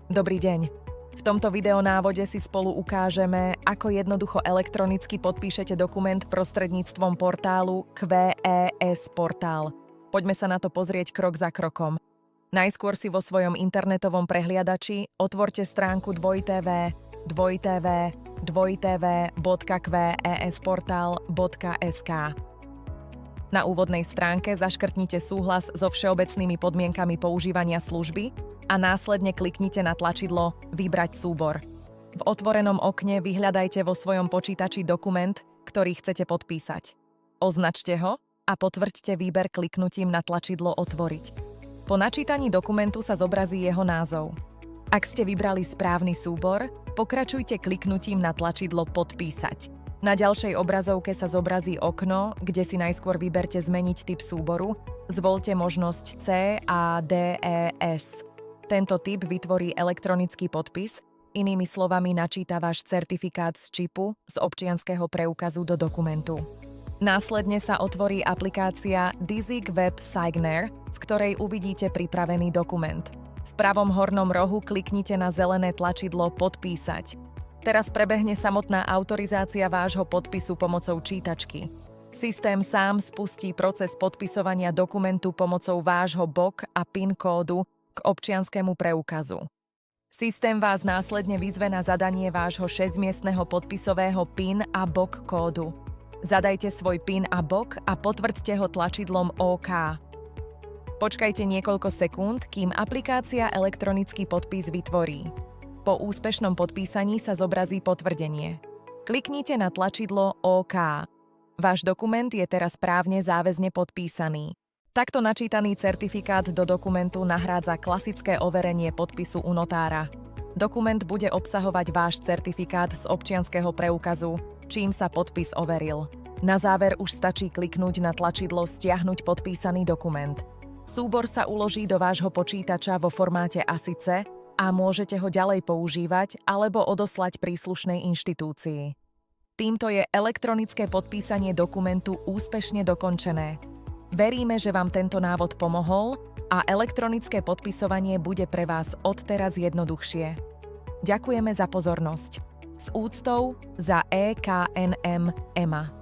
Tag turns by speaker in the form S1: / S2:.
S1: Dobrý deň. V tomto videonávode si spolu ukážeme, ako jednoducho elektronicky podpíšete dokument prostredníctvom portálu QES Portál. Poďme sa na to pozrieť krok za krokom. Najskôr si vo svojom internetovom prehliadači otvorte stránku www.quesportal.sk. Na úvodnej stránke zaškrtnite súhlas so všeobecnými podmienkami používania služby a následne kliknite na tlačidlo Vybrať súbor. V otvorenom okne vyhľadajte vo svojom počítači dokument, ktorý chcete podpísať. Označte ho a potvrďte výber kliknutím na tlačidlo Otvoriť. Po načítaní dokumentu sa zobrazí jeho názov. Ak ste vybrali správny súbor, pokračujte kliknutím na tlačidlo Podpísať. Na ďalšej obrazovke sa zobrazí okno, kde si najskôr vyberte Zmeniť typ súboru, zvoľte možnosť C, A, D, E, S. Tento typ vytvorí elektronický podpis, inými slovami načíta váš certifikát z čipu z občianskeho preukazu do dokumentu. Následne sa otvorí aplikácia Dizig Web Signer, v ktorej uvidíte pripravený dokument. V pravom hornom rohu kliknite na zelené tlačidlo Podpísať. Teraz prebehne samotná autorizácia vášho podpisu pomocou čítačky. Systém sám spustí proces podpisovania dokumentu pomocou vášho BOK a PIN kódu k občianskému preukazu. Systém vás následne vyzve na zadanie vášho 6-miestneho podpisového PIN a BOK kódu. Zadajte svoj PIN a BOK a potvrďte ho tlačidlom OK. Počkajte niekoľko sekúnd, kým aplikácia elektronický podpis vytvorí. Po úspešnom podpísaní sa zobrazí potvrdenie. Kliknite na tlačidlo OK. Váš dokument je teraz právne záväzne podpísaný. Takto načítaný certifikát do dokumentu nahrádza klasické overenie podpisu u notára. Dokument bude obsahovať váš certifikát z občianskeho preukazu, čím sa podpis overil. Na záver už stačí kliknúť na tlačidlo Stiahnuť podpísaný dokument. Súbor sa uloží do vášho počítača vo formáte ASICE a môžete ho ďalej používať alebo odoslať príslušnej inštitúcii. Týmto je elektronické podpísanie dokumentu úspešne dokončené. Veríme, že vám tento návod pomohol a elektronické podpisovanie bude pre vás odteraz jednoduchšie. Ďakujeme za pozornosť. S úctou za EKNM EMA.